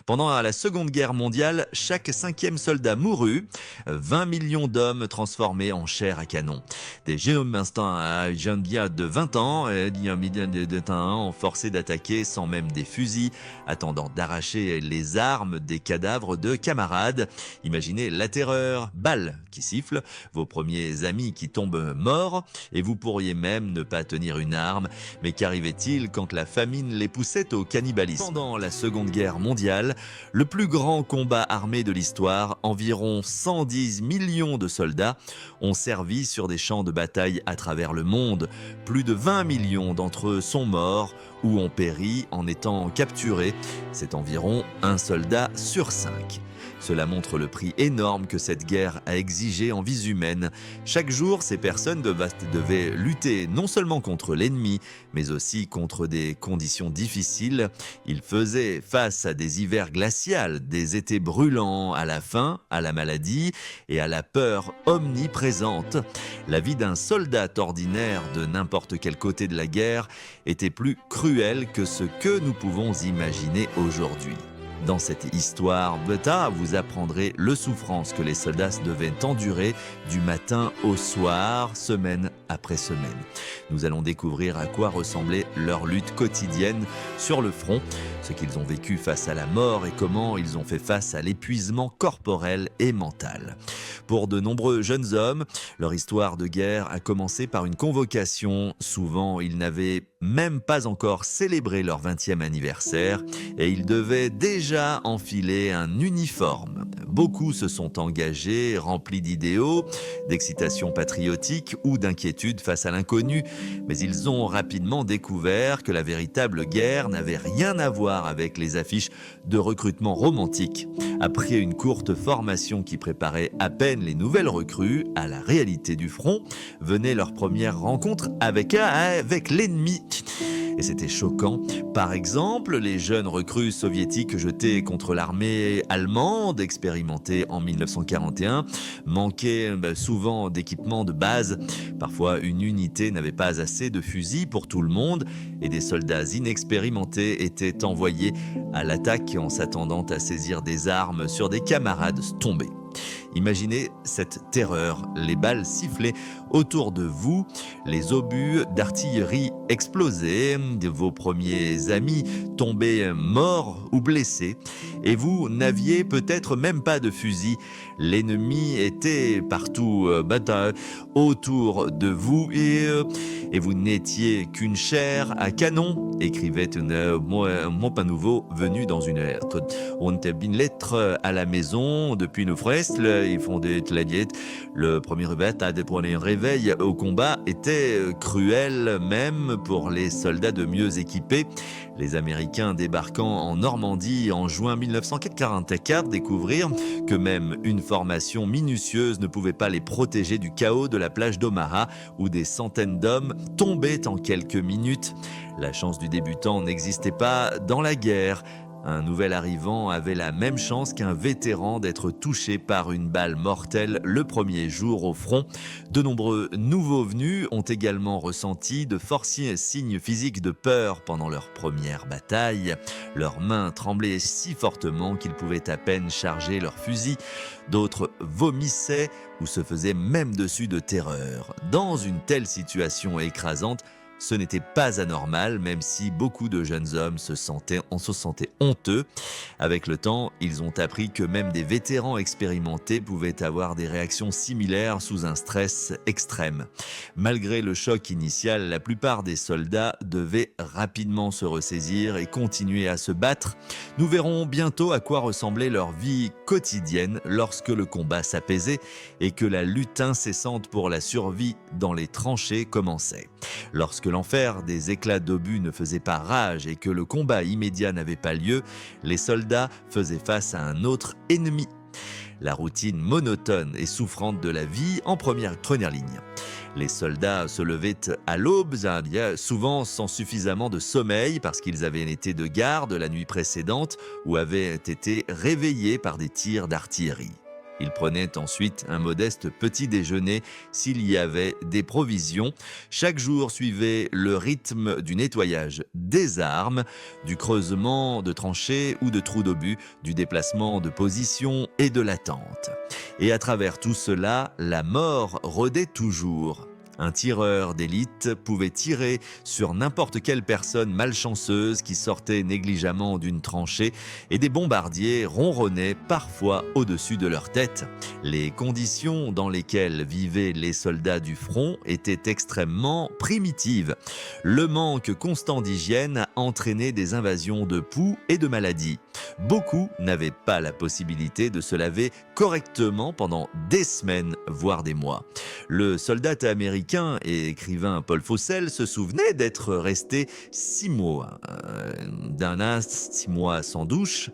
Pendant la Seconde Guerre mondiale, chaque cinquième soldat mourut, 20 millions d'hommes transformés en chair à canon. Des jeunes instants à jeunes de 20 ans, de temps forcés d'attaquer sans même des fusils, attendant d'arracher les armes des cadavres de camarades. Imaginez la terreur, balles qui sifflent, vos premiers amis qui tombent morts, et vous pourriez même ne pas tenir une arme. Mais qu'arrivait-il quand la famine les poussait au cannibalisme? Pendant la Seconde Guerre mondiale, le plus grand combat armé de l'histoire, environ 110 millions de soldats ont servi sur des champs de bataille à travers le monde. Plus de 20 millions d'entre eux sont morts ou ont péri en étant capturés. C'est environ un soldat sur 5. Cela montre le prix énorme que cette guerre a exigé en vies humaines. Chaque jour, ces personnes devaient lutter non seulement contre l'ennemi, mais aussi contre des conditions difficiles. Ils faisaient face à des hivers glaciaux, des étés brûlants, à la faim, à la maladie et à la peur omniprésente. La vie d'un soldat ordinaire de n'importe quel côté de la guerre était plus cruelle que ce que nous pouvons imaginer aujourd'hui. Dans cette histoire, vous apprendrez le souffrance que les soldats devaient endurer du matin au soir, semaine après semaine. Nous allons découvrir à quoi ressemblait leur lutte quotidienne sur le front, ce qu'ils ont vécu face à la mort et comment ils ont fait face à l'épuisement corporel et mental. Pour de nombreux jeunes hommes, leur histoire de guerre a commencé par une convocation. Souvent, ils n'avaient même pas encore célébré leur 20e anniversaire et ils devaient déjà enfiler un uniforme. Beaucoup se sont engagés, remplis d'idéaux, d'excitation patriotique ou d'inquiétude face à l'inconnu, mais ils ont rapidement découvert que la véritable guerre n'avait rien à voir avec les affiches de recrutement romantique. Après une courte formation qui préparait à peine les nouvelles recrues à la réalité du front, venait leur première rencontre avec l'ennemi. Et c'était choquant. Par exemple, les jeunes recrues soviétiques jetés contre l'armée allemande, expérimentée en 1941, manquaient souvent d'équipement de base. Parfois, une unité n'avait pas assez de fusils pour tout le monde et des soldats inexpérimentés étaient envoyés à l'attaque en s'attendant à saisir des armes sur des camarades tombés. Imaginez cette terreur, les balles sifflaient autour de vous, les obus d'artillerie explosaient, vos premiers amis tombaient morts ou blessés, et vous n'aviez peut-être même pas de fusil. L'ennemi était partout autour de vous et vous n'étiez qu'une chair à canon, écrivait mon pas nouveau venu dans une lettre. On a une lettre à la maison depuis nos frères. Ils font des tladiètes. Le premier réveil au combat était cruel même pour les soldats de mieux équipés. Les Américains débarquant en Normandie en juin 1944 découvrirent que même une formation minutieuse ne pouvait pas les protéger du chaos de la plage d'Omaha où des centaines d'hommes tombaient en quelques minutes. La chance du débutant n'existait pas dans la guerre. Un nouvel arrivant avait la même chance qu'un vétéran d'être touché par une balle mortelle le premier jour au front. De nombreux nouveaux venus ont également ressenti de forts signes physiques de peur pendant leur première bataille. Leurs mains tremblaient si fortement qu'ils pouvaient à peine charger leurs fusils. D'autres vomissaient ou se faisaient même dessus de terreur. Dans une telle situation écrasante, ce n'était pas anormal, même si beaucoup de jeunes hommes se sentaient honteux. Avec le temps, ils ont appris que même des vétérans expérimentés pouvaient avoir des réactions similaires sous un stress extrême. Malgré le choc initial, la plupart des soldats devaient rapidement se ressaisir et continuer à se battre. Nous verrons bientôt à quoi ressemblait leur vie quotidienne lorsque le combat s'apaisait et que la lutte incessante pour la survie dans les tranchées commençait. Lorsque l'enfer des éclats d'obus ne faisait pas rage et que le combat immédiat n'avait pas lieu, les soldats faisaient face à un autre ennemi. La routine monotone et souffrante de la vie en première ligne. Les soldats se levaient à l'aube, souvent sans suffisamment de sommeil parce qu'ils avaient été de garde la nuit précédente ou avaient été réveillés par des tirs d'artillerie. Ils prenaient ensuite un modeste petit déjeuner s'il y avait des provisions. Chaque jour suivait le rythme du nettoyage des armes, du creusement de tranchées ou de trous d'obus, du déplacement de position et de l'attente. Et à travers tout cela, la mort rôdait toujours. Un tireur d'élite pouvait tirer sur n'importe quelle personne malchanceuse qui sortait négligemment d'une tranchée et des bombardiers ronronnaient parfois au-dessus de leur tête. Les conditions dans lesquelles vivaient les soldats du front étaient extrêmement primitives. Le manque constant d'hygiène a entraîné des invasions de poux et de maladies. Beaucoup n'avaient pas la possibilité de se laver correctement pendant des semaines, voire des mois. Le soldat américain et écrivain Paul Faucel se souvenait d'être resté 6 mois, 6 mois sans douche,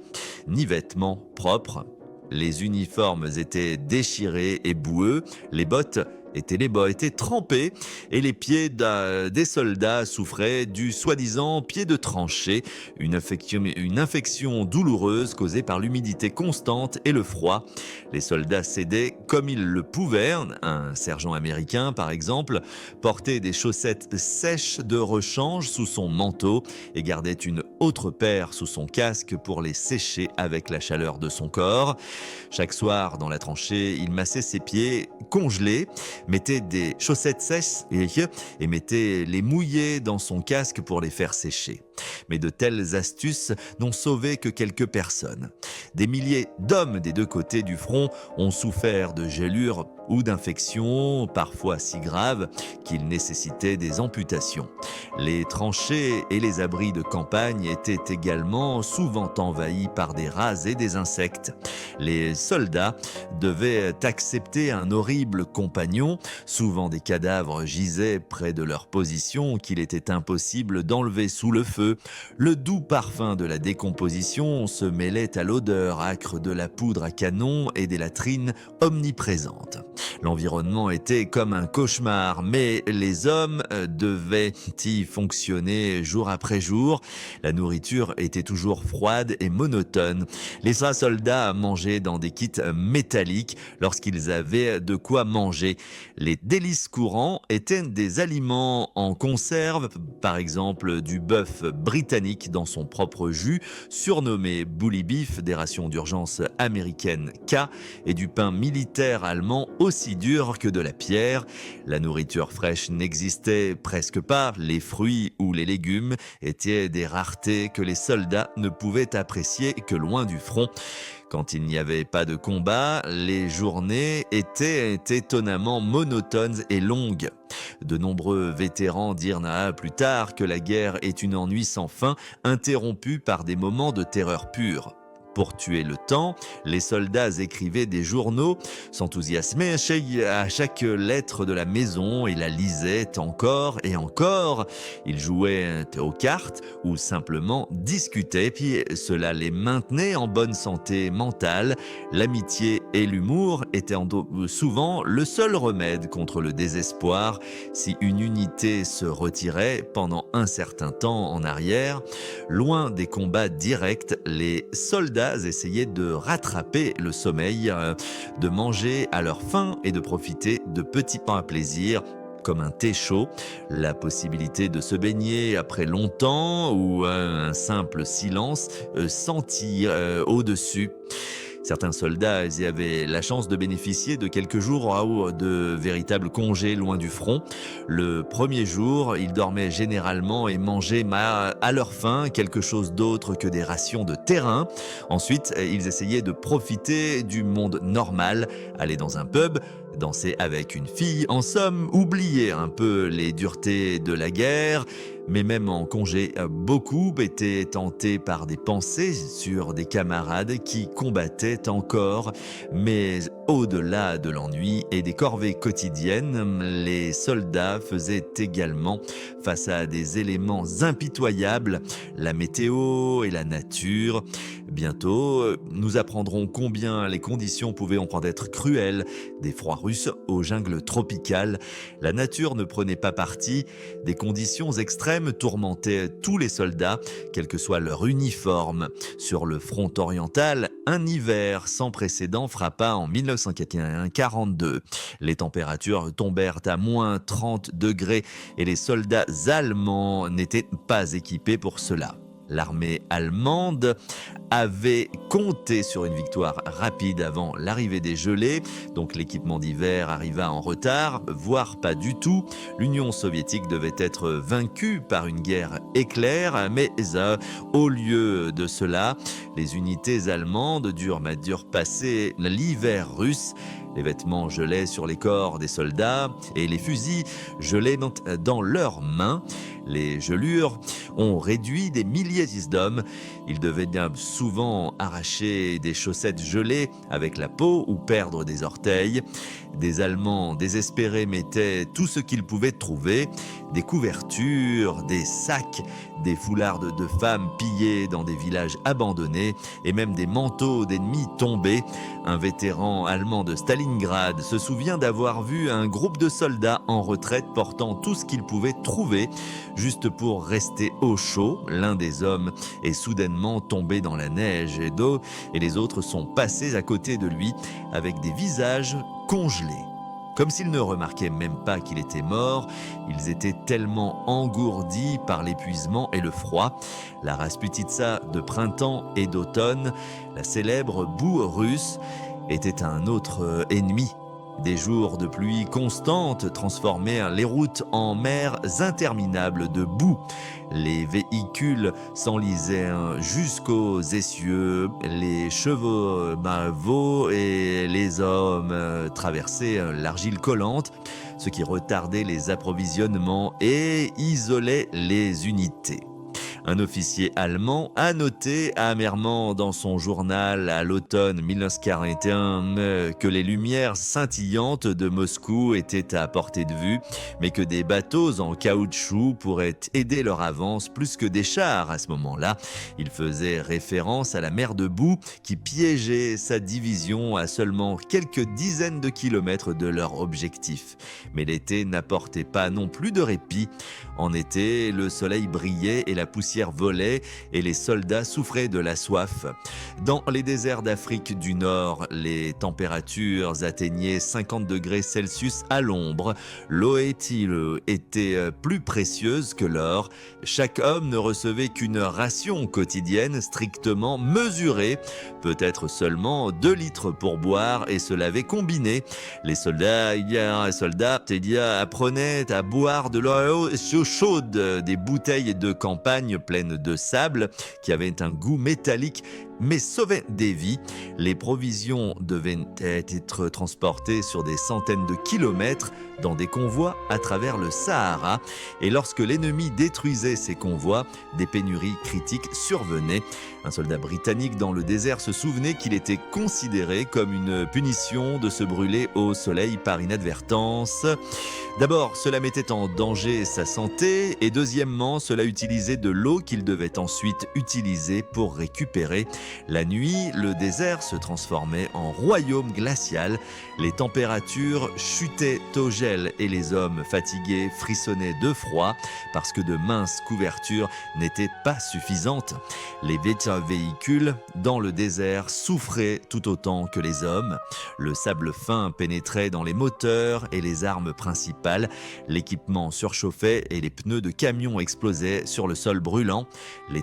ni vêtements propres. Les uniformes étaient déchirés et boueux, les bottes étaient trempés et les pieds des soldats souffraient du soi-disant pied de tranchée, une infection douloureuse causée par l'humidité constante et le froid. Les soldats s'aidaient comme ils le pouvaient. Un sergent américain, par exemple, portait des chaussettes sèches de rechange sous son manteau et gardait une autre paire sous son casque pour les sécher avec la chaleur de son corps. Chaque soir, dans la tranchée, il massait ses pieds congelés, mettait des chaussettes sèches et mettait les mouillés dans son casque pour les faire sécher. Mais de telles astuces n'ont sauvé que quelques personnes. Des milliers d'hommes des deux côtés du front ont souffert de gelures ou d'infections, parfois si graves qu'ils nécessitaient des amputations. Les tranchées et les abris de campagne étaient également souvent envahis par des rats et des insectes. Les soldats devaient accepter un horrible compagnon. Souvent des cadavres gisaient près de leur position qu'il était impossible d'enlever sous le feu. Le doux parfum de la décomposition se mêlait à l'odeur âcre de la poudre à canon et des latrines omniprésentes. L'environnement était comme un cauchemar, mais les hommes devaient y fonctionner jour après jour. La nourriture était toujours froide et monotone. Les soldats mangeaient dans des kits métalliques lorsqu'ils avaient de quoi manger. Les délices courants étaient des aliments en conserve, par exemple du bœuf britannique dans son propre jus, surnommé bully beef, des rations d'urgence américaines K, et du pain militaire allemand aussi dur que de la pierre. La nourriture fraîche n'existait presque pas, les fruits ou les légumes étaient des raretés que les soldats ne pouvaient apprécier que loin du front. Quand il n'y avait pas de combat, les journées étaient étonnamment monotones et longues. De nombreux vétérans dirent plus tard que la guerre est un ennui sans fin, interrompu par des moments de terreur pure. Pour tuer le temps, les soldats écrivaient des journaux, s'enthousiasmaient à chaque lettre de la maison et la lisaient encore et encore. Ils jouaient aux cartes ou simplement discutaient, puis cela les maintenait en bonne santé mentale. L'amitié et l'humour étaient souvent le seul remède contre le désespoir. Si une unité se retirait pendant un certain temps en arrière, loin des combats directs, les soldats essayaient de rattraper le sommeil, de manger à leur faim et de profiter de petits pains à plaisir comme un thé chaud, la possibilité de se baigner après longtemps ou un simple silence senti au-dessus. Certains soldats avaient la chance de bénéficier de quelques jours de véritables congés loin du front. Le premier jour, ils dormaient généralement et mangeaient à leur faim quelque chose d'autre que des rations de terrain. Ensuite, ils essayaient de profiter du monde normal, aller dans un pub, danser avec une fille, en somme, oublier un peu les duretés de la guerre. Mais même en congé, beaucoup étaient tentés par des pensées sur des camarades qui combattaient encore. Mais au-delà de l'ennui et des corvées quotidiennes, les soldats faisaient également face à des éléments impitoyables, la météo et la nature. Bientôt, nous apprendrons combien les conditions pouvaient en être cruelles, des froids russe aux jungles tropicales. La nature ne prenait pas parti. Des conditions extrêmes tourmentaient tous les soldats, quel que soit leur uniforme. Sur le front oriental, un hiver sans précédent frappa en 1941-42. Les températures tombèrent à moins 30 degrés et les soldats allemands n'étaient pas équipés pour cela. L'armée allemande avait compté sur une victoire rapide avant l'arrivée des gelées, donc l'équipement d'hiver arriva en retard, voire pas du tout. L'Union soviétique devait être vaincue par une guerre éclair, mais au lieu de cela, les unités allemandes durent passer l'hiver russe. Les vêtements gelaient sur les corps des soldats et les fusils gelaient dans leurs mains. Les gelures ont réduit des milliers d'hommes. Ils devaient bien souvent arracher des chaussettes gelées avec la peau ou perdre des orteils. Des Allemands désespérés mettaient tout ce qu'ils pouvaient trouver, des couvertures, des sacs, des foulards de femmes pillés dans des villages abandonnés et même des manteaux d'ennemis tombés. Un vétéran allemand de Stalingrad se souvient d'avoir vu un groupe de soldats en retraite portant tout ce qu'ils pouvaient trouver juste pour rester au chaud. L'un des hommes est soudainement tombé dans la neige et d'eau et les autres sont passés à côté de lui avec des visages congelés. Comme s'ils ne remarquaient même pas qu'il était mort, ils étaient tellement engourdis par l'épuisement et le froid. La Rasputitsa de printemps et d'automne, la célèbre boue russe, était un autre ennemi. Des jours de pluie constante transformaient les routes en mers interminables de boue. Les véhicules s'enlisaient jusqu'aux essieux, les chevaux veaux et les hommes traversaient l'argile collante, ce qui retardait les approvisionnements et isolait les unités. Un officier allemand a noté amèrement dans son journal à l'automne 1941 que les lumières scintillantes de Moscou étaient à portée de vue, mais que des bateaux en caoutchouc pourraient aider leur avance plus que des chars à ce moment-là. Il faisait référence à la mer de boue qui piégeait sa division à seulement quelques dizaines de kilomètres de leur objectif. Mais l'été n'apportait pas non plus de répit. En été, le soleil brillait et la poussière volait et les soldats souffraient de la soif. Dans les déserts d'Afrique du Nord, les températures atteignaient 50 degrés Celsius à l'ombre. L'eau était plus précieuse que l'or. Chaque homme ne recevait qu'une ration quotidienne strictement mesurée, peut-être seulement 2 litres pour boire et se laver combiné. Les soldats apprenaient à boire de l'eau chaude, des bouteilles de campagne pleines de sable qui avaient un goût métallique mais sauvaient des vies. Les provisions devaient être transportées sur des centaines de kilomètres dans des convois à travers le Sahara. Et lorsque l'ennemi détruisait ces convois, des pénuries critiques survenaient. Un soldat britannique dans le désert se souvenait qu'il était considéré comme une punition de se brûler au soleil par inadvertance. D'abord, cela mettait en danger sa santé et deuxièmement, cela utilisait de l'eau qu'il devait ensuite utiliser pour récupérer. La nuit, le désert se transformait en royaume glacial. Les températures chutaient au gel et les hommes fatigués frissonnaient de froid parce que de minces couvertures n'étaient pas suffisantes. Les véhicules dans le désert souffraient tout autant que les hommes. Le sable fin pénétrait dans les moteurs et les armes principales. L'équipement surchauffait et les pneus de camions explosaient sur le sol brûlant. La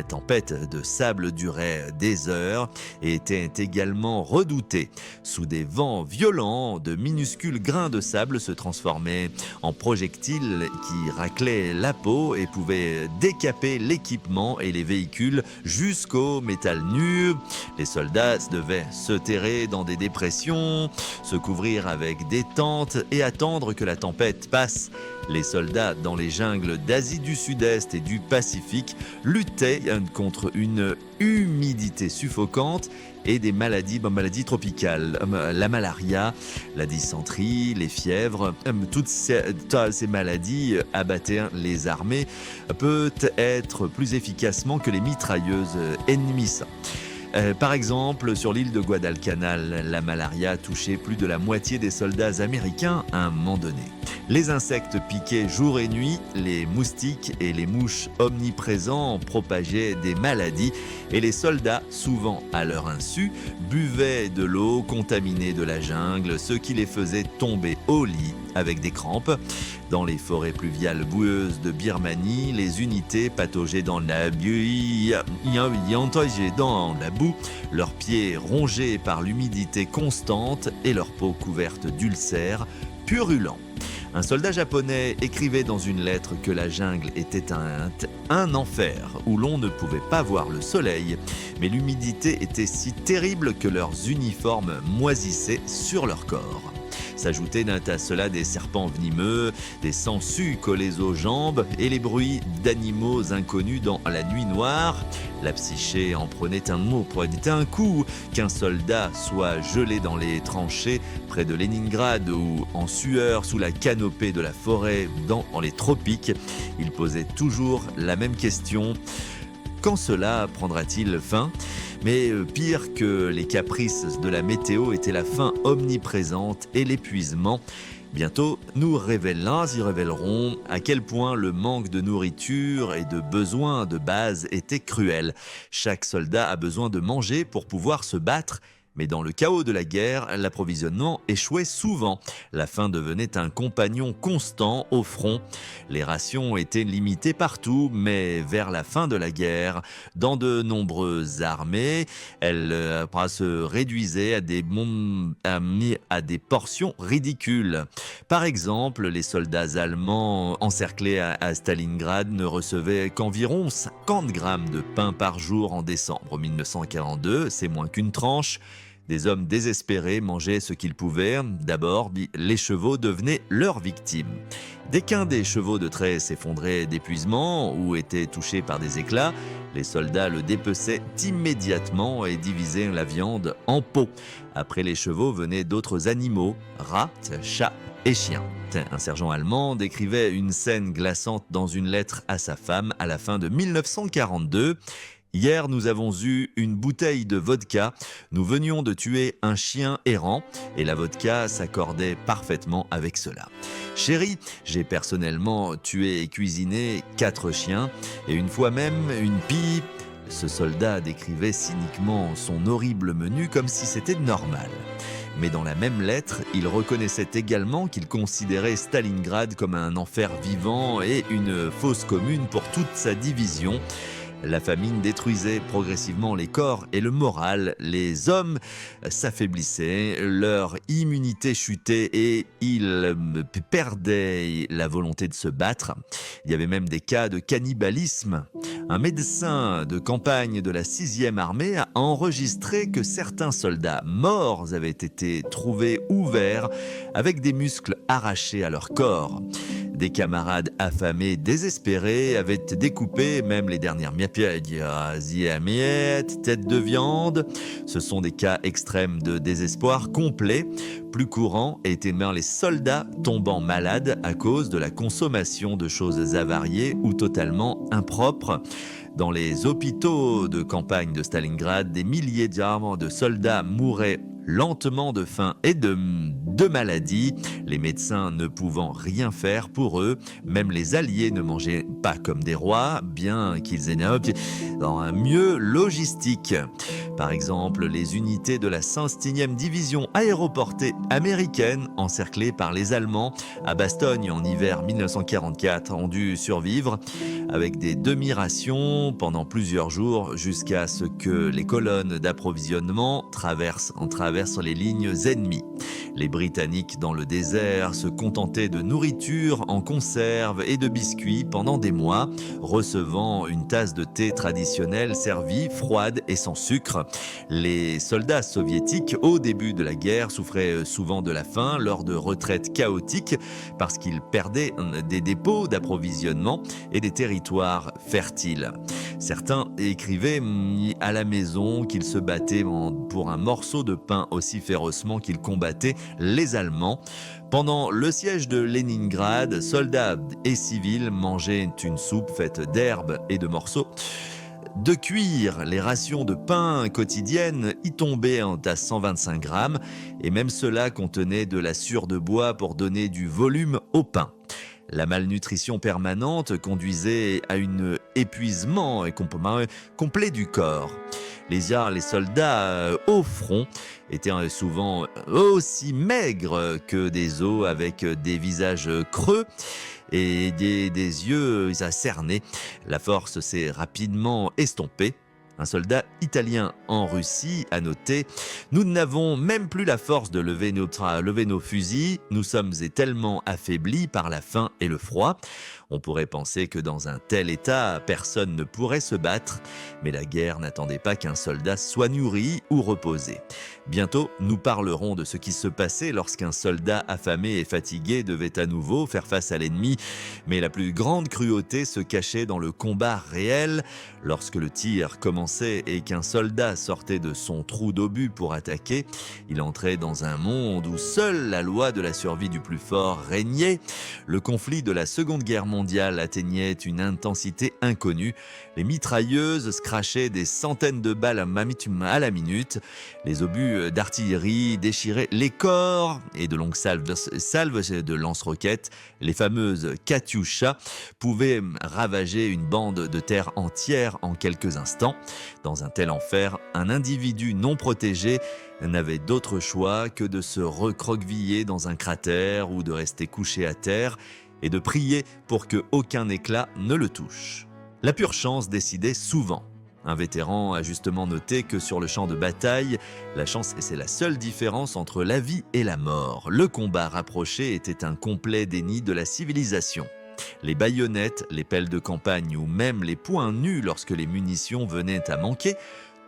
tempête de sable durait des heures et était également redoutée. Sous des vents violents, de minuscules grains de sable se transformaient en projectiles qui raclaient la peau et pouvaient décaper l'équipement et les véhicules jusqu'au métal nu. Les soldats devaient se terrer dans des dépressions, se couvrir avec des tentes et attendre que la tempête passe. Les soldats dans les jungles d'Asie du Sud-Est et du Pacifique luttaient contre une humidité suffocante et des maladies tropicales, la malaria, la dysenterie, les fièvres, toutes ces maladies abattaient les armées peut-être plus efficacement que les mitrailleuses ennemies. Par exemple, sur l'île de Guadalcanal, la malaria a touché plus de la moitié des soldats américains à un moment donné. Les insectes piquaient jour et nuit, les moustiques et les mouches omniprésents propageaient des maladies et les soldats, souvent à leur insu, buvaient de l'eau contaminée de la jungle, ce qui les faisait tomber au lit avec des crampes. Dans les forêts pluviales boueuses de Birmanie, les unités pataugeaient dans la boue, leurs pieds rongés par l'humidité constante et leur peau couverte d'ulcères purulents. Un soldat japonais écrivait dans une lettre que la jungle était un enfer où l'on ne pouvait pas voir le soleil, mais l'humidité était si terrible que leurs uniformes moisissaient sur leur corps. S'ajoutaient à cela des serpents venimeux, des sangsues collées aux jambes et les bruits d'animaux inconnus dans la nuit noire. La psyché en prenait un mot pour éviter un coup, qu'un soldat soit gelé dans les tranchées près de Leningrad ou en sueur sous la canopée de la forêt dans les tropiques. Il posait toujours la même question. Quand cela prendra-t-il fin ? Mais pire que les caprices de la météo était la faim omniprésente et l'épuisement. Bientôt, nous révélerons à quel point le manque de nourriture et de besoins de base était cruel. Chaque soldat a besoin de manger pour pouvoir se battre. Mais dans le chaos de la guerre, l'approvisionnement échouait souvent. La faim devenait un compagnon constant au front. Les rations étaient limitées partout, mais vers la fin de la guerre, dans de nombreuses armées, elles se réduisaient à des portions ridicules. Par exemple, les soldats allemands encerclés à Stalingrad ne recevaient qu'environ 50 grammes de pain par jour en décembre 1942, c'est moins qu'une tranche. Des hommes désespérés mangeaient ce qu'ils pouvaient. D'abord, les chevaux devenaient leurs victimes. Dès qu'un des chevaux de trait s'effondrait d'épuisement ou était touché par des éclats, les soldats le dépeçaient immédiatement et divisaient la viande en pots. Après les chevaux venaient d'autres animaux, rats, chats et chiens. Un sergent allemand décrivait une scène glaçante dans une lettre à sa femme à la fin de 1942. Hier, nous avons eu une bouteille de vodka. Nous venions de tuer un chien errant et la vodka s'accordait parfaitement avec cela. Chérie, j'ai personnellement tué et cuisiné 4 chiens et une fois même une pie. Ce soldat décrivait cyniquement son horrible menu comme si c'était normal. Mais dans la même lettre, il reconnaissait également qu'il considérait Stalingrad comme un enfer vivant et une fosse commune pour toute sa division. La famine détruisait progressivement les corps et le moral. Les hommes s'affaiblissaient, leur immunité chutait et ils perdaient la volonté de se battre. Il y avait même des cas de cannibalisme. Un médecin de campagne de la 6e armée a enregistré que certains soldats morts avaient été trouvés ouverts avec des muscles arrachés à leur corps. Des camarades affamés, désespérés, avaient découpé même les dernières miettes de viande. Ce sont des cas extrêmes de désespoir complet. Plus courant étaient les soldats tombant malades à cause de la consommation de choses avariées ou totalement impropres. Dans les hôpitaux de campagne de Stalingrad, des milliers de soldats mouraient lentement de faim et de maladies, les médecins ne pouvant rien faire pour eux. Même les Alliés ne mangeaient pas comme des rois, bien qu'ils aient dans un mieux logistique. Par exemple, les unités de la 101e division aéroportée américaine, encerclées par les Allemands à Bastogne en hiver 1944, ont dû survivre avec des demi-rations pendant plusieurs jours jusqu'à ce que les colonnes d'approvisionnement traversent les lignes ennemies. Les Britanniques dans le désert se contentaient de nourriture en conserve et de biscuits pendant des mois, recevant une tasse de thé traditionnelle servie, froide et sans sucre. Les soldats soviétiques, au début de la guerre, souffraient souvent de la faim lors de retraites chaotiques parce qu'ils perdaient des dépôts d'approvisionnement et des territoires fertiles. Certains écrivaient à la maison qu'ils se battaient pour un morceau de pain aussi férocement qu'ils combattaient les Allemands. Pendant le siège de Leningrad, soldats et civils mangeaient une soupe faite d'herbes et de morceaux de cuir. Les rations de pain quotidiennes y tombaient à 125 grammes et même cela contenait de la sure de bois pour donner du volume au pain. La malnutrition permanente conduisait à un épuisement complet du corps. Les soldats au front étaient souvent aussi maigres que des os avec des visages creux et des yeux cernés. La force s'est rapidement estompée. Un soldat italien en Russie a noté « Nous n'avons même plus la force de lever nos fusils, nous sommes tellement affaiblis par la faim et le froid. » On pourrait penser que dans un tel état, personne ne pourrait se battre, mais la guerre n'attendait pas qu'un soldat soit nourri ou reposé. Bientôt, nous parlerons de ce qui se passait lorsqu'un soldat affamé et fatigué devait à nouveau faire face à l'ennemi, mais la plus grande cruauté se cachait dans le combat réel. Lorsque le tir commençait et qu'un soldat sortait de son trou d'obus pour attaquer, il entrait dans un monde où seule la loi de la survie du plus fort régnait. Le conflit de la Seconde Guerre mondiale atteignait une intensité inconnue. Les mitrailleuses crachaient des centaines de balles à la minute. Les obus d'artillerie déchiraient les corps et de longues salves de lance-roquettes, les fameuses Katyusha, pouvaient ravager une bande de terre entière en quelques instants. Dans un tel enfer, un individu non protégé n'avait d'autre choix que de se recroqueviller dans un cratère ou de rester couché à terre et de prier pour que aucun éclat ne le touche. La pure chance décidait souvent. Un vétéran a justement noté que sur le champ de bataille, la chance c'est la seule différence entre la vie et la mort. Le combat rapproché était un complet déni de la civilisation. Les baïonnettes, les pelles de campagne ou même les poings nus lorsque les munitions venaient à manquer,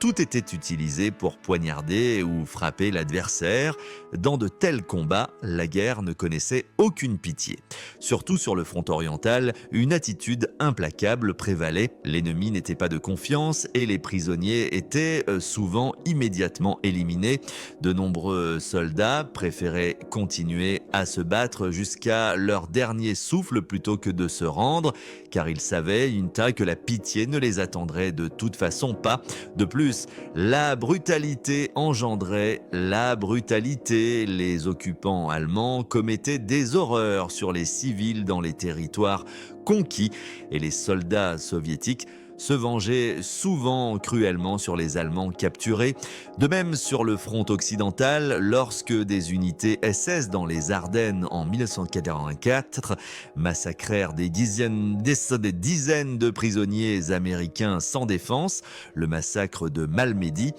tout était utilisé pour poignarder ou frapper l'adversaire. Dans de tels combats, la guerre ne connaissait aucune pitié. Surtout sur le front oriental, une attitude implacable prévalait. L'ennemi n'était pas de confiance et les prisonniers étaient souvent immédiatement éliminés. De nombreux soldats préféraient continuer à se battre jusqu'à leur dernier souffle plutôt que de se rendre, car ils savaient que la pitié ne les attendrait de toute façon pas. De plus, la brutalité engendrait la brutalité. Les occupants allemands commettaient des horreurs sur les civils dans les territoires conquis et les soldats soviétiques se vengeaient souvent cruellement sur les Allemands capturés. De même sur le front occidental, lorsque des unités SS dans les Ardennes en 1984 massacrèrent des dizaines de prisonniers américains sans défense, le massacre de Malmedy.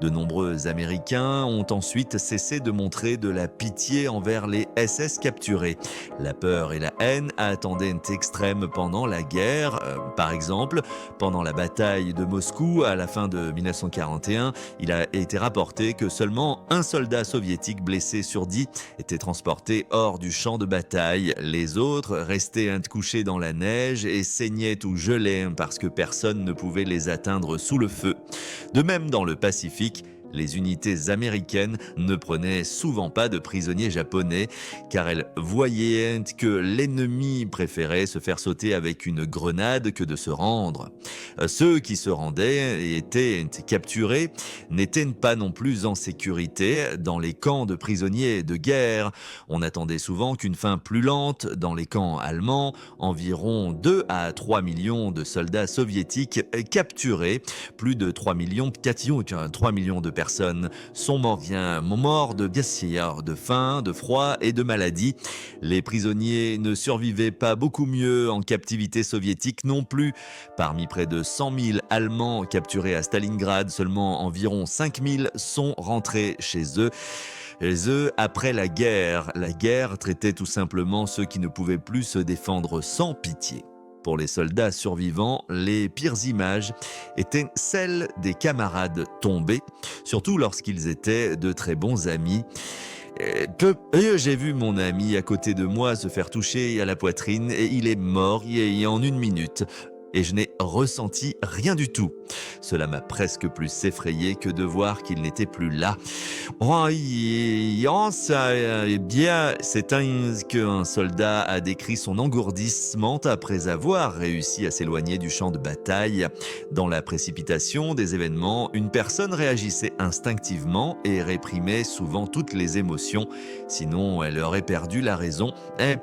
De nombreux Américains ont ensuite cessé de montrer de la pitié envers les SS capturés. La peur et la haine attendaient extrême pendant la guerre. Par exemple, pendant la bataille de Moscou à la fin de 1941, il a été rapporté que seulement un soldat soviétique blessé sur 10 était transporté hors du champ de bataille. Les autres restaient couchés dans la neige et saignaient ou gelaient parce que personne ne pouvait les atteindre sous le feu. De même dans le Pacifique, les unités américaines ne prenaient souvent pas de prisonniers japonais car elles voyaient que l'ennemi préférait se faire sauter avec une grenade que de se rendre. Ceux qui se rendaient et étaient capturés n'étaient pas non plus en sécurité dans les camps de prisonniers de guerre. On attendait souvent qu'une fin plus lente dans les camps allemands, environ 2 à 3 millions de soldats soviétiques capturés, plus de 3 millions de personnes sont morts de faim, de froid et de maladie. Les prisonniers ne survivaient pas beaucoup mieux en captivité soviétique non plus. Parmi près de 100 000 Allemands capturés à Stalingrad, seulement environ 5 000 sont rentrés chez eux. Après la guerre traitait tout simplement ceux qui ne pouvaient plus se défendre sans pitié. Pour les soldats survivants, les pires images étaient celles des camarades tombés, surtout lorsqu'ils étaient de très bons amis. J'ai vu mon ami à côté de moi se faire toucher à la poitrine et il est mort en 1 minute. et je n'ai ressenti rien du tout. Cela m'a presque plus effrayé que de voir qu'il n'était plus là. Eh bien, c'est qu'un soldat a décrit son engourdissement après avoir réussi à s'éloigner du champ de bataille. Dans la précipitation des événements, une personne réagissait instinctivement et réprimait souvent toutes les émotions, sinon elle aurait perdu la raison.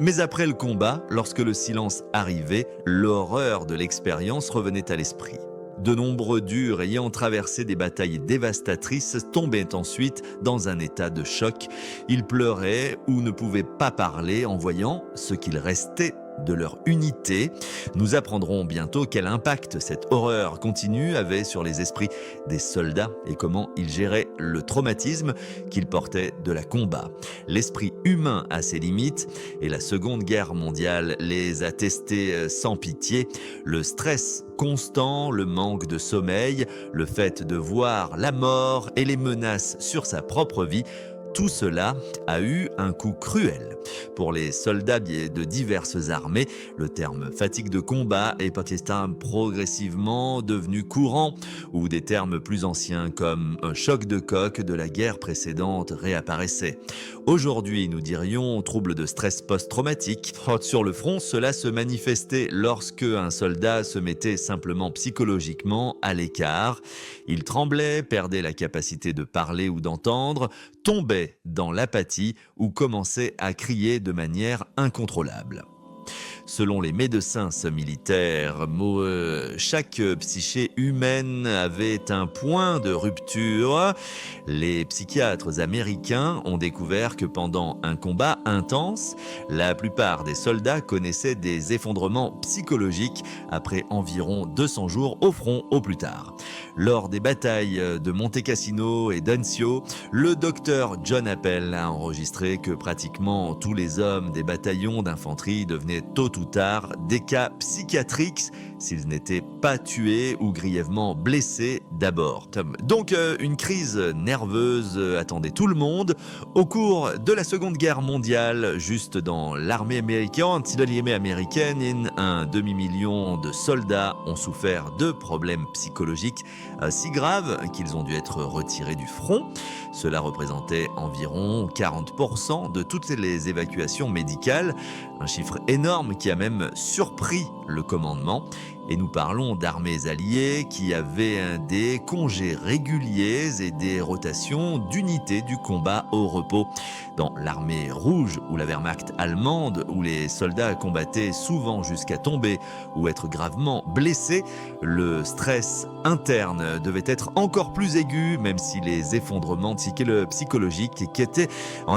Mais après le combat, lorsque le silence arrivait, l'horreur de l'expérience revenait à l'esprit. De nombreux durs ayant traversé des batailles dévastatrices tombaient ensuite dans un état de choc. Ils pleuraient ou ne pouvaient pas parler en voyant ce qu'il restait de leur unité. Nous apprendrons bientôt quel impact cette horreur continue avait sur les esprits des soldats et comment ils géraient le traumatisme qu'ils portaient de la combat. L'esprit humain a ses limites et la Seconde Guerre mondiale les a testés sans pitié. Le stress constant, le manque de sommeil, le fait de voir la mort et les menaces sur sa propre vie, tout cela a eu un coût cruel. Pour les soldats de diverses armées, le terme fatigue de combat est progressivement devenu courant, ou des termes plus anciens comme un choc de coq de la guerre précédente réapparaissaient. Aujourd'hui, nous dirions trouble de stress post-traumatique. Sur le front, cela se manifestait lorsque un soldat se mettait simplement psychologiquement à l'écart. Il tremblait, perdait la capacité de parler ou d'entendre, tombait dans l'apathie ou commençait à crier de manière incontrôlable. Selon les médecins militaires, chaque psyché humaine avait un point de rupture. Les psychiatres américains ont découvert que pendant un combat intense, la plupart des soldats connaissaient des effondrements psychologiques après environ 200 jours au front au plus tard. Lors des batailles de Monte Cassino et d'Anzio, le docteur John Appel a enregistré que pratiquement tous les hommes des bataillons d'infanterie devenaient tôt ou tard des cas psychiatriques s'ils n'étaient pas tués ou grièvement blessés d'abord. Donc une crise nerveuse attendait tout le monde. Au cours de la Seconde Guerre mondiale, juste dans l'armée américaine, un demi-million de soldats ont souffert de problèmes psychologiques si graves qu'ils ont dû être retirés du front. Cela représentait environ 40% de toutes les évacuations médicales, un chiffre énorme qui a même surpris le commandement. Et nous parlons d'armées alliées qui avaient des congés réguliers et des rotations d'unités du combat au repos. Dans l'armée rouge ou la Wehrmacht allemande, où les soldats combattaient souvent jusqu'à tomber ou être gravement blessés, le stress interne devait être encore plus aigu, même si les effondrements psychologiques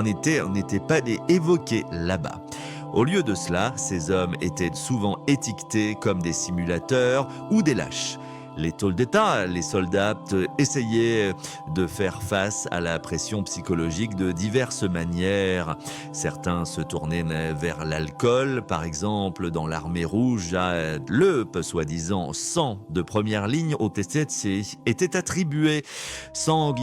n'étaient pas évoqués là-bas. Au lieu de cela, ces hommes étaient souvent étiquetés comme des simulateurs ou des lâches. Les soldats essayaient de faire face à la pression psychologique de diverses manières. Certains se tournaient vers l'alcool, par exemple dans l'armée rouge, le soi-disant sang de première ligne au TCC était attribué 100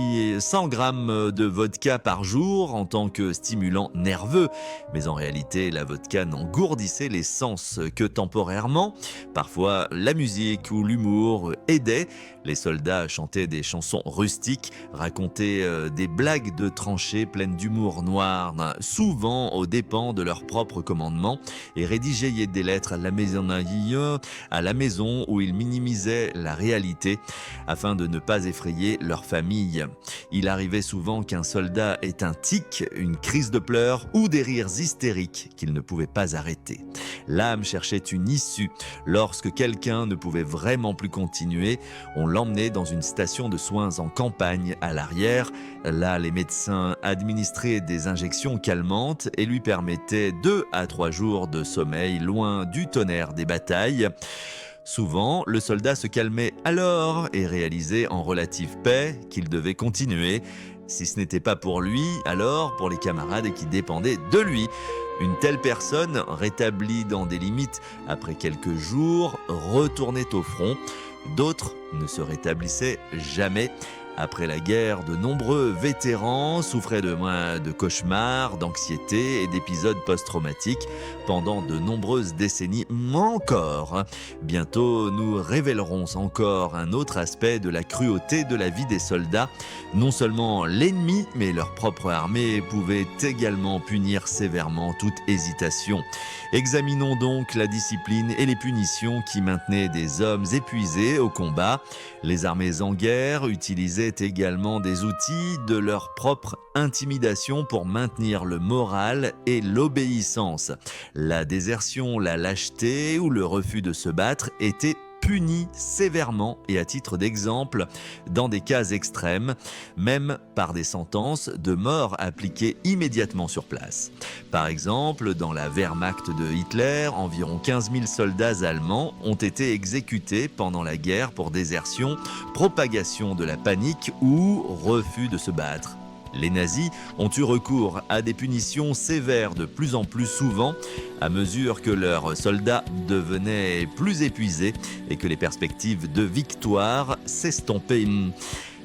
grammes de vodka par jour en tant que stimulant nerveux. Mais en réalité, la vodka n'engourdissait les sens que temporairement. Parfois, la musique ou l'humour aidaient. Les soldats chantaient des chansons rustiques, racontaient des blagues de tranchées pleines d'humour noir, souvent aux dépens de leur propre commandement, et rédigeaient des lettres à la maison où ils minimisaient la réalité afin de ne pas effrayer leur famille. Il arrivait souvent qu'un soldat ait un tic, une crise de pleurs ou des rires hystériques qu'il ne pouvait pas arrêter. L'âme cherchait une issue. Lorsque quelqu'un ne pouvait vraiment plus continuer, on l'emmenait dans une station de soins en campagne à l'arrière. Là, les médecins administraient des injections calmantes et lui permettaient 2 à 3 jours de sommeil loin du tonnerre des batailles. Souvent, le soldat se calmait alors et réalisait en relative paix qu'il devait continuer. Si ce n'était pas pour lui, alors pour les camarades qui dépendaient de lui. Une telle personne, rétablie dans des limites après quelques jours, retournait au front. D'autres ne se rétablissaient jamais. Après la guerre, de nombreux vétérans souffraient de cauchemars, d'anxiété et d'épisodes post-traumatiques pendant de nombreuses décennies encore. Bientôt, nous révélerons encore un autre aspect de la cruauté de la vie des soldats. Non seulement l'ennemi, mais leur propre armée pouvaient également punir sévèrement toute hésitation. Examinons donc la discipline et les punitions qui maintenaient des hommes épuisés au combat. Les armées en guerre utilisaient également des outils de leur propre intimidation pour maintenir le moral et l'obéissance. La désertion, la lâcheté ou le refus de se battre étaient punis sévèrement et à titre d'exemple dans des cas extrêmes, même par des sentences de mort appliquées immédiatement sur place. Par exemple, dans la Wehrmacht de Hitler, environ 15 000 soldats allemands ont été exécutés pendant la guerre pour désertion, propagation de la panique ou refus de se battre. Les nazis ont eu recours à des punitions sévères de plus en plus souvent à mesure que leurs soldats devenaient plus épuisés et que les perspectives de victoire s'estompaient.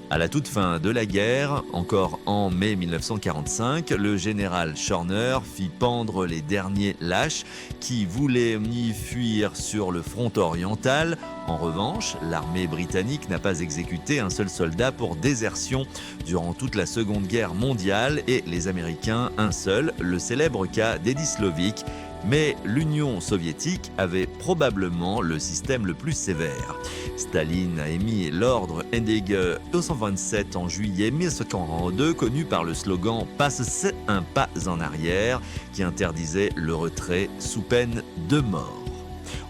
À la toute fin de la guerre, encore en mai 1945, le général Schörner fit pendre les derniers lâches qui voulaient y fuir sur le front oriental. En revanche, l'armée britannique n'a pas exécuté un seul soldat pour désertion durant toute la Seconde Guerre mondiale et les Américains un seul, le célèbre cas d'Eddie Slovic. Mais l'Union soviétique avait probablement le système le plus sévère. Staline a émis l'ordre NDG 227 en juillet 1942, connu par le slogan « Passe un pas en arrière » qui interdisait le retrait sous peine de mort.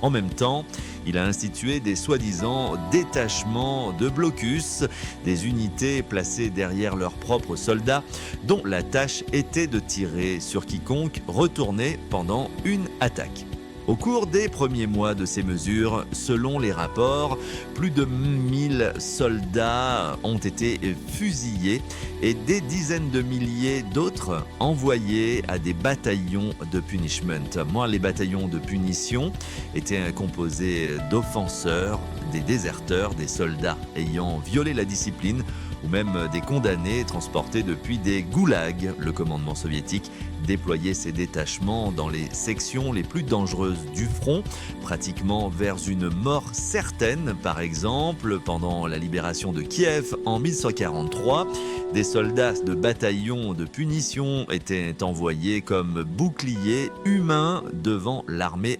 En même temps, il a institué des soi-disant détachements de blocus, des unités placées derrière leurs propres soldats, dont la tâche était de tirer sur quiconque retournait pendant une attaque. Au cours des premiers mois de ces mesures, selon les rapports, plus de 1000 soldats ont été fusillés et des dizaines de milliers d'autres envoyés à des bataillons de punishment. Les bataillons de punition étaient composés d'offenseurs, des déserteurs, des soldats ayant violé la discipline ou même des condamnés transportés depuis des goulags. Le commandement soviétique déployait ses détachements dans les sections les plus dangereuses du front, pratiquement vers une mort certaine. Par exemple, pendant la libération de Kiev en 1943, des soldats de bataillons de punition étaient envoyés comme boucliers humains devant l'armée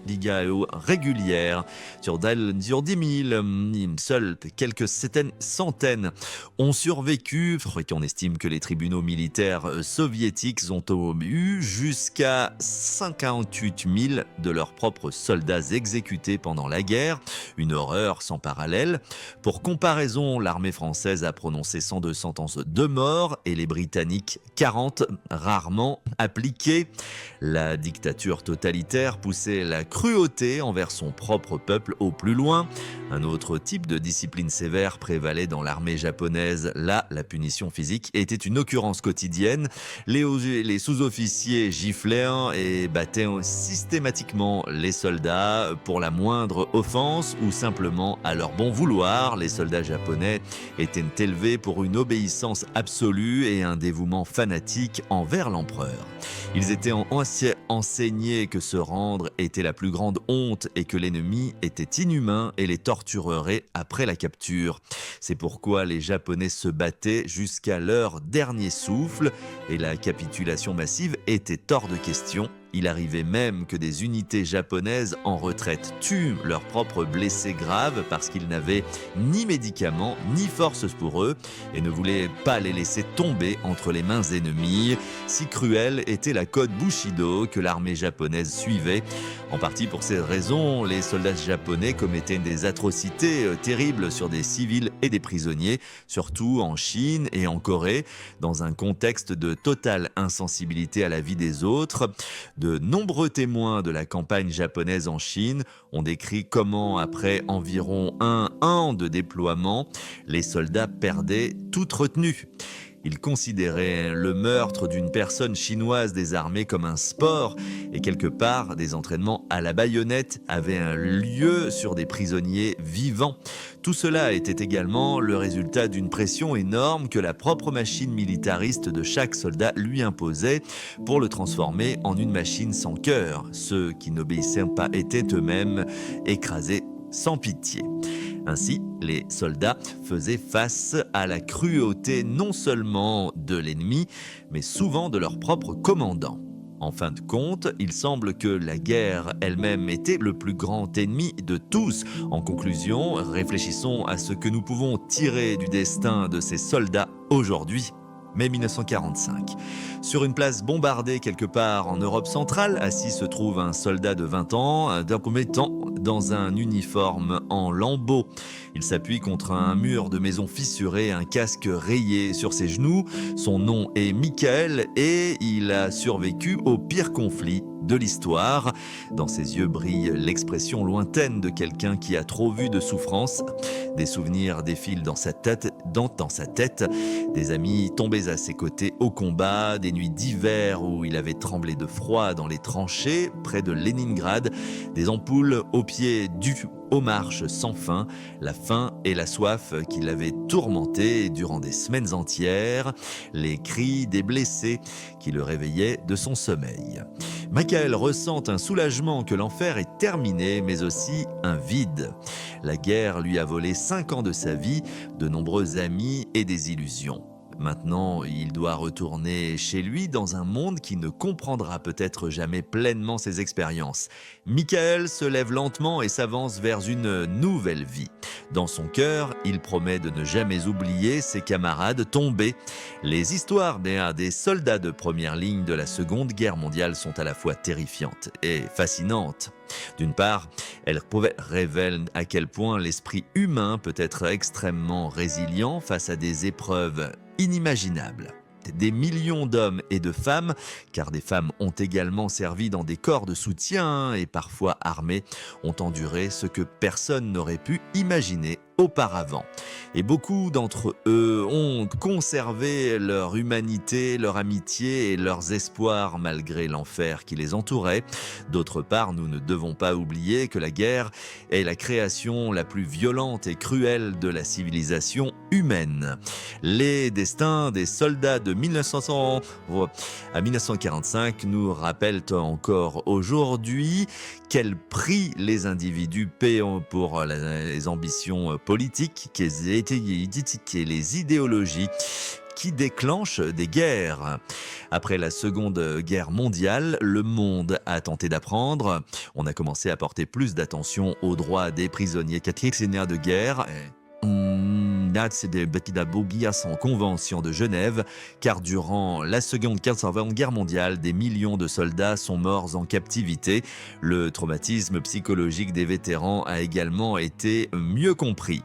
régulière. Sur 10 000, seuls quelques centaines ont survécu, et on estime que les tribunaux militaires soviétiques ont eu jusqu'à 58 000 de leurs propres soldats exécutés pendant la guerre, une horreur sans parallèle. Pour comparaison, l'armée française a prononcé 102 sentences de mort et les Britanniques 40, rarement appliquées. La dictature totalitaire poussait la cruauté envers son propre peuple au plus loin. Un autre type de discipline sévère prévalait dans l'armée japonaise. Là, la punition physique était une occurrence quotidienne. Les sous-officiers giflaient et battaient systématiquement les soldats pour la moindre offense ou simplement à leur bon vouloir. Les soldats japonais étaient élevés pour une obéissance absolue et un dévouement fanatique envers l'empereur. Ils étaient enseignés que se rendre était la plus grande honte et que l'ennemi était inhumain et les torturerait après la capture. C'est pourquoi les Japonais se battaient jusqu'à leur dernier souffle et la capitulation massive était hors de question. Il arrivait même que des unités japonaises en retraite tuent leurs propres blessés graves parce qu'ils n'avaient ni médicaments ni forces pour eux et ne voulaient pas les laisser tomber entre les mains ennemies. Si cruelle était la code Bushido que l'armée japonaise suivait. En partie pour ces raisons, les soldats japonais commettaient des atrocités terribles sur des civils et des prisonniers, surtout en Chine et en Corée, dans un contexte de totale insensibilité à la vie des autres. De nombreux témoins de la campagne japonaise en Chine ont décrit comment, après environ un an de déploiement, les soldats perdaient toute retenue. Il considérait le meurtre d'une personne chinoise désarmée comme un sport et quelque part des entraînements à la baïonnette avaient un lieu sur des prisonniers vivants. Tout cela était également le résultat d'une pression énorme que la propre machine militariste de chaque soldat lui imposait pour le transformer en une machine sans cœur. Ceux qui n'obéissaient pas étaient eux-mêmes écrasés sans pitié. Ainsi, les soldats faisaient face à la cruauté non seulement de l'ennemi, mais souvent de leur propre commandant. En fin de compte, il semble que la guerre elle-même était le plus grand ennemi de tous. En conclusion, réfléchissons à ce que nous pouvons tirer du destin de ces soldats aujourd'hui. Mai 1945. Sur une place bombardée quelque part en Europe centrale, assis se trouve un soldat de 20 ans, d'un premier temps dans un uniforme en lambeaux. Il s'appuie contre un mur de maison fissuré, un casque rayé sur ses genoux. Son nom est Michael et il a survécu au pire conflit de l'histoire. Dans ses yeux brille l'expression lointaine de quelqu'un qui a trop vu de souffrance. Des souvenirs défilent dans sa tête, des amis tombés à ses côtés au combat, des nuits d'hiver où il avait tremblé de froid dans les tranchées près de Leningrad, des ampoules aux pieds aux marches sans fin, la faim et la soif qui l'avaient tourmenté durant des semaines entières, les cris des blessés qui le réveillaient de son sommeil. Michael ressent un soulagement que l'enfer est terminé, mais aussi un vide. La guerre lui a volé 5 ans de sa vie, de nombreux amis et des illusions. Maintenant, il doit retourner chez lui dans un monde qui ne comprendra peut-être jamais pleinement ses expériences. Michael se lève lentement et s'avance vers une nouvelle vie. Dans son cœur, il promet de ne jamais oublier ses camarades tombés. Les histoires des soldats de première ligne de la Seconde Guerre mondiale sont à la fois terrifiantes et fascinantes. D'une part, elles révèlent à quel point l'esprit humain peut être extrêmement résilient face à des épreuves inimaginables. Des millions d'hommes et de femmes, car des femmes ont également servi dans des corps de soutien et parfois armés, ont enduré ce que personne n'aurait pu imaginer auparavant. Et beaucoup d'entre eux ont conservé leur humanité, leur amitié et leurs espoirs malgré l'enfer qui les entourait. D'autre part, nous ne devons pas oublier que la guerre est la création la plus violente et cruelle de la civilisation humaine. Les destins des soldats de 1900 à 1945 nous rappellent encore aujourd'hui quel prix les individus paient pour les ambitions politiques, et les idéologies qui déclenchent des guerres. Après la Seconde Guerre mondiale, le monde a tenté d'apprendre. On a commencé à porter plus d'attention aux droits des prisonniers prisonniers de guerre. En convention de Genève, car durant la Seconde Guerre mondiale, des millions de soldats sont morts en captivité. Le traumatisme psychologique des vétérans a également été mieux compris.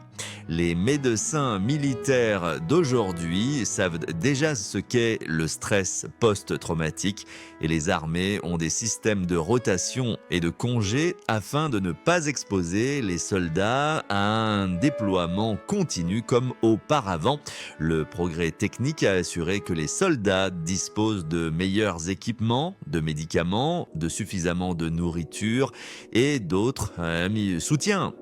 Les médecins militaires d'aujourd'hui savent déjà ce qu'est le stress post-traumatique et les armées ont des systèmes de rotation et de congés afin de ne pas exposer les soldats à un déploiement continu comme auparavant. Le progrès technique a assuré que les soldats disposent de meilleurs équipements, de médicaments, de suffisamment de nourriture et d'autres soutiens.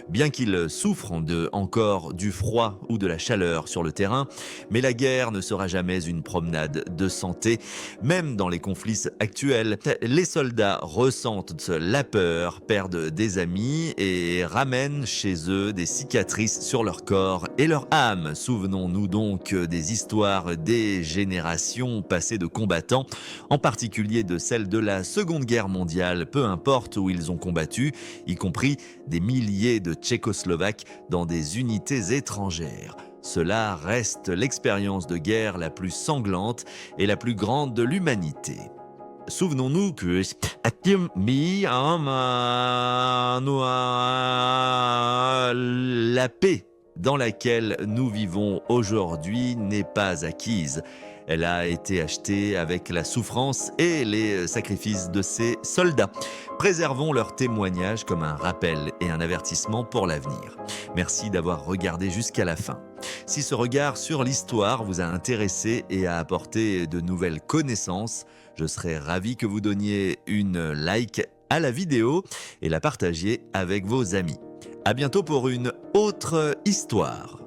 Bien qu'ils souffrent encore du froid ou de la chaleur sur le terrain, mais la guerre ne sera jamais une promenade de santé. Même dans les conflits actuels, les soldats ressentent la peur, perdent des amis et ramènent chez eux des cicatrices sur leur corps et leur âme. Souvenons-nous donc des histoires des générations passées de combattants, en particulier de celles de la Seconde Guerre mondiale, peu importe où ils ont combattu, y compris des milliers de Tchécoslovaques dans des unités étrangères. Cela reste l'expérience de guerre la plus sanglante et la plus grande de l'humanité. Souvenons-nous que la paix dans laquelle nous vivons aujourd'hui n'est pas acquise. Elle a été achetée avec la souffrance et les sacrifices de ces soldats. Préservons leurs témoignages comme un rappel et un avertissement pour l'avenir. Merci d'avoir regardé jusqu'à la fin. Si ce regard sur l'histoire vous a intéressé et a apporté de nouvelles connaissances, je serais ravi que vous donniez une like à la vidéo et la partagiez avec vos amis. À bientôt pour une autre histoire.